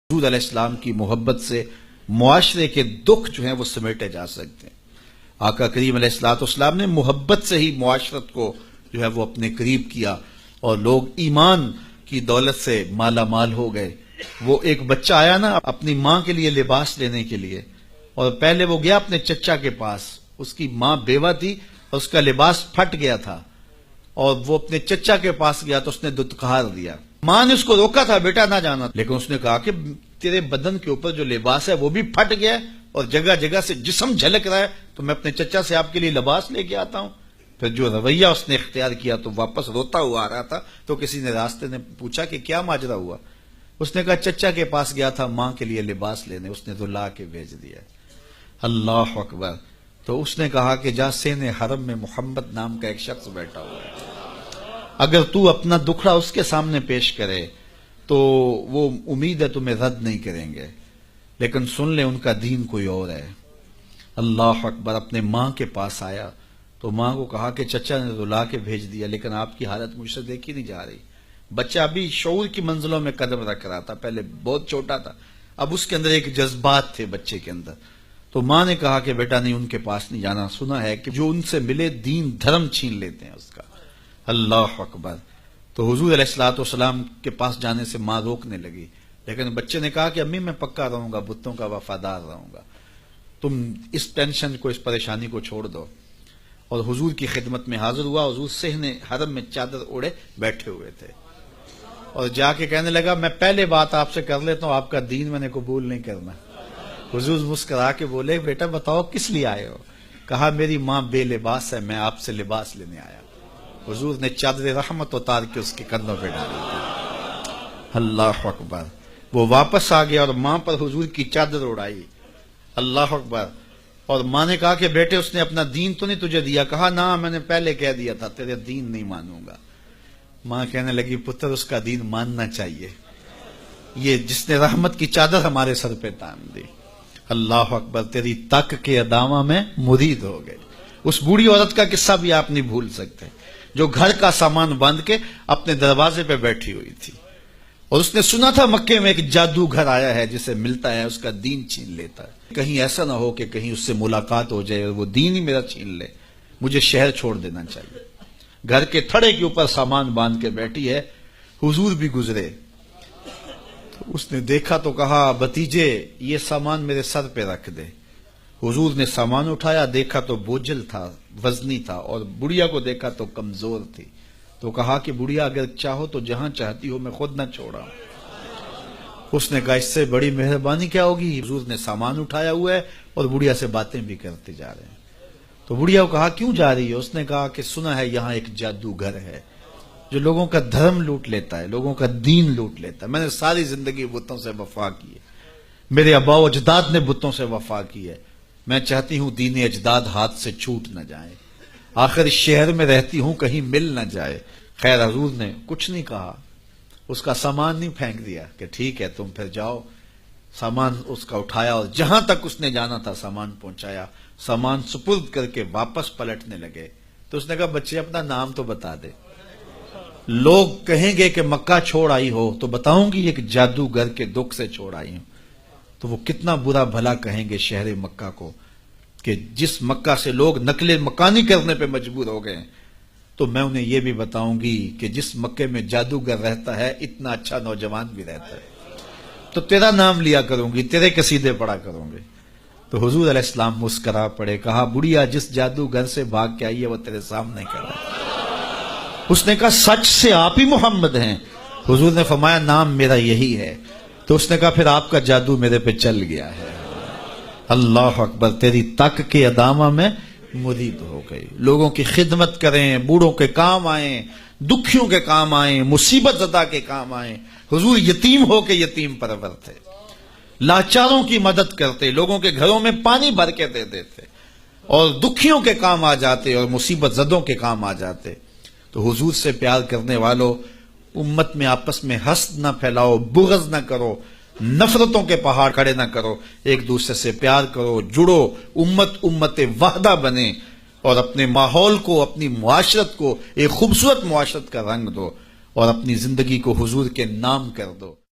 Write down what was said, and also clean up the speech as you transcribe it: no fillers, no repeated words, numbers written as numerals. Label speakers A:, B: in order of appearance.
A: حضور علیہ السلام کی محبت سے معاشرے کے دکھ جو ہیں وہ سمیٹے جا سکتے ہیں۔ آقا کریم علیہ السلام نے محبت سے ہی معاشرت کو جو ہے وہ اپنے قریب کیا اور لوگ ایمان کی دولت سے مالا مال ہو گئے۔ وہ ایک بچہ آیا نا اپنی ماں کے لیے لباس لینے کے لیے، اور پہلے وہ گیا اپنے چچا کے پاس، اس کی ماں بیوہ تھی اور اس کا لباس پھٹ گیا تھا، اور وہ اپنے چچا کے پاس گیا تو اس نے دتکار دیا۔ ماں نے اس کو روکا تھا بیٹا نہ جانا، لیکن اس نے کہا کہ تیرے بدن کے اوپر جو لباس ہے وہ بھی پھٹ گیا ہے اور جگہ جگہ سے جسم جھلک رہا ہے، تو میں اپنے چچا سے آپ کے لیے لباس لے کے آتا ہوں۔ پھر جو رویہ اس نے اختیار کیا تو واپس روتا ہوا آ رہا تھا، تو کسی نے راستے نے پوچھا کہ کیا ماجرا ہوا؟ اس نے کہا چچا کے پاس گیا تھا ماں کے لیے لباس لینے، اس نے تو لا کے بھیج دیا۔ اللہ اکبر۔ تو اس نے کہا کہ جا سین حرم میں محمد نام کا ایک شخص بیٹھا ہوا ہے، اگر تو اپنا دکھڑا اس کے سامنے پیش کرے تو وہ امید ہے تمہیں رد نہیں کریں گے، لیکن سن لے ان کا دین کوئی اور ہے۔ اللہ اکبر۔ اپنے ماں کے پاس آیا تو ماں کو کہا کہ چچا نے تو لا کے بھیج دیا، لیکن آپ کی حالت مجھ سے دیکھی نہیں جا رہی۔ بچہ ابھی شعور کی منزلوں میں قدم رکھ رہا تھا، پہلے بہت چھوٹا تھا، اب اس کے اندر ایک جذبات تھے بچے کے اندر۔ تو ماں نے کہا کہ بیٹا نہیں، ان کے پاس نہیں جانا، سنا ہے کہ جو ان سے ملے دین دھرم چھین لیتے ہیں اس کا۔ اللہ اکبر۔ تو حضور علیہ السلام کے پاس جانے سے ماں روکنے لگی، لیکن بچے نے کہا کہ امی میں پکا رہوں گا، بتوں کا وفادار رہوں گا، تم اس ٹینشن کو، اس پریشانی کو چھوڑ دو۔ اور حضور کی خدمت میں حاضر ہوا۔ حضور صحن حرم میں چادر اوڑے بیٹھے ہوئے تھے، اور جا کے کہنے لگا میں پہلے بات آپ سے کر لیتا ہوں، آپ کا دین میں نے قبول نہیں کرنا۔ حضور مسکرا کے بولے بیٹا بتاؤ کس لیے آئے ہو؟ کہا میری ماں بے لباس ہے، میں آپ سے لباس لینے آیا۔ حضور نے چادر رحمت اتار کے اس کے کندھوں پہ ڈالی۔ اللہ اکبر۔ وہ واپس آ گیا اور ماں پر حضور کی چادر اڑائی۔ اللہ اکبر۔ اور ماں نے کہا کہ بیٹے اس نے اپنا دین تو نہیں تجھے دیا؟ کہا نہ، میں نے پہلے کہہ دیا تھا تیرے دین نہیں مانوں گا۔ ماں کہنے لگی پتر اس کا دین ماننا چاہیے، یہ جس نے رحمت کی چادر ہمارے سر پہ تان دی۔ اللہ اکبر۔ تیری تک کے ادامہ میں مرید ہو گئے۔ اس بوڑھی عورت کا قصہ بھی آپ نہیں بھول سکتے، جو گھر کا سامان باندھ کے اپنے دروازے پہ بیٹھی ہوئی تھی، اور اس نے سنا تھا مکے میں ایک جادوگر آیا ہے جسے ملتا ہے اس کا دین چھین لیتا ہے، کہیں ایسا نہ ہو کہ کہیں اس سے ملاقات ہو جائے اور وہ دین ہی میرا چھین لے، مجھے شہر چھوڑ دینا چاہیے۔ گھر کے تھڑے کے اوپر سامان باندھ کے بیٹھی ہے، حضور بھی گزرے، تو اس نے دیکھا تو کہا بھتیجے یہ سامان میرے سر پہ رکھ دے۔ حضور نے سامان اٹھایا، دیکھا تو بوجھل تھا، وزنی تھا، اور بڑھیا کو دیکھا تو کمزور تھی، تو کہا کہ بڑھیا اگر چاہو تو جہاں چاہتی ہو میں خود نہ چھوڑا۔ اس نے کہا اس سے بڑی مہربانی کیا ہوگی؟ حضور نے سامان اٹھایا ہوا ہے اور بڑھیا سے باتیں بھی کرتے جا رہے ہیں۔ تو بڑھیا کو کہا کیوں جا رہی ہے؟ اس نے کہا کہ سنا ہے یہاں ایک جادوگر ہے جو لوگوں کا دھرم لوٹ لیتا ہے، لوگوں کا دین لوٹ لیتا ہے۔ میں نے ساری زندگی بتوں سے وفا کی ہے، میرے آباء و اجداد نے بتوں سے وفا کی ہے، میں چاہتی ہوں دین اجداد ہاتھ سے چھوٹ نہ جائے، آخر اس شہر میں رہتی ہوں کہیں مل نہ جائے۔ خیر حضور نے کچھ نہیں کہا، اس کا سامان نہیں پھینک دیا کہ ٹھیک ہے تم پھر جاؤ۔ سامان اس کا اٹھایا اور جہاں تک اس نے جانا تھا سامان پہنچایا، سامان سپرد کر کے واپس پلٹنے لگے۔ تو اس نے کہا بچے اپنا نام تو بتا دے، لوگ کہیں گے کہ مکہ چھوڑ آئی ہو تو بتاؤں گی ایک جادوگر کے دکھ سے چھوڑ آئی ہوں، تو وہ کتنا برا بھلا کہیں گے شہر مکہ کو کہ جس مکہ سے لوگ نقل مکانی کرنے پہ مجبور ہو گئے، تو میں انہیں یہ بھی بتاؤں گی کہ جس مکے میں جادوگر رہتا ہے اتنا اچھا نوجوان بھی رہتا ہے، تو تیرا نام لیا کروں گی، تیرے قصیدے پڑھا کروں گے۔ تو حضور علیہ السلام مسکرا پڑے، کہا بڑھیا جس جادوگر سے بھاگ کے آئی ہے وہ تیرے سامنے کھڑا ہے۔ اس نے کہا سچ سے آپ ہی محمد ہیں؟ حضور نے فرمایا نام میرا یہی ہے۔ تو اس نے کہا پھر آپ کا جادو میرے پہ چل گیا ہے۔ اللہ اکبر۔ تیری تک کے ادامہ میں مرید ہو گئی۔ لوگوں کی خدمت کریں، بوڑھوں کے کام آئیں، دکھیوں کے کام آئیں، مصیبت زدہ کے کام آئیں۔ حضور یتیم ہو کے یتیم پرور تھے، لاچاروں کی مدد کرتے، لوگوں کے گھروں میں پانی بھر کے دے دیتے، اور دکھیوں کے کام آ جاتے اور مصیبت زدوں کے کام آ جاتے۔ تو حضور سے پیار کرنے والوں، امت میں آپس میں حسد نہ پھیلاؤ، بغض نہ کرو، نفرتوں کے پہاڑ کھڑے نہ کرو، ایک دوسرے سے پیار کرو، جڑو، امت وحدہ بنے، اور اپنے ماحول کو، اپنی معاشرت کو ایک خوبصورت معاشرت کا رنگ دو، اور اپنی زندگی کو حضور کے نام کر دو۔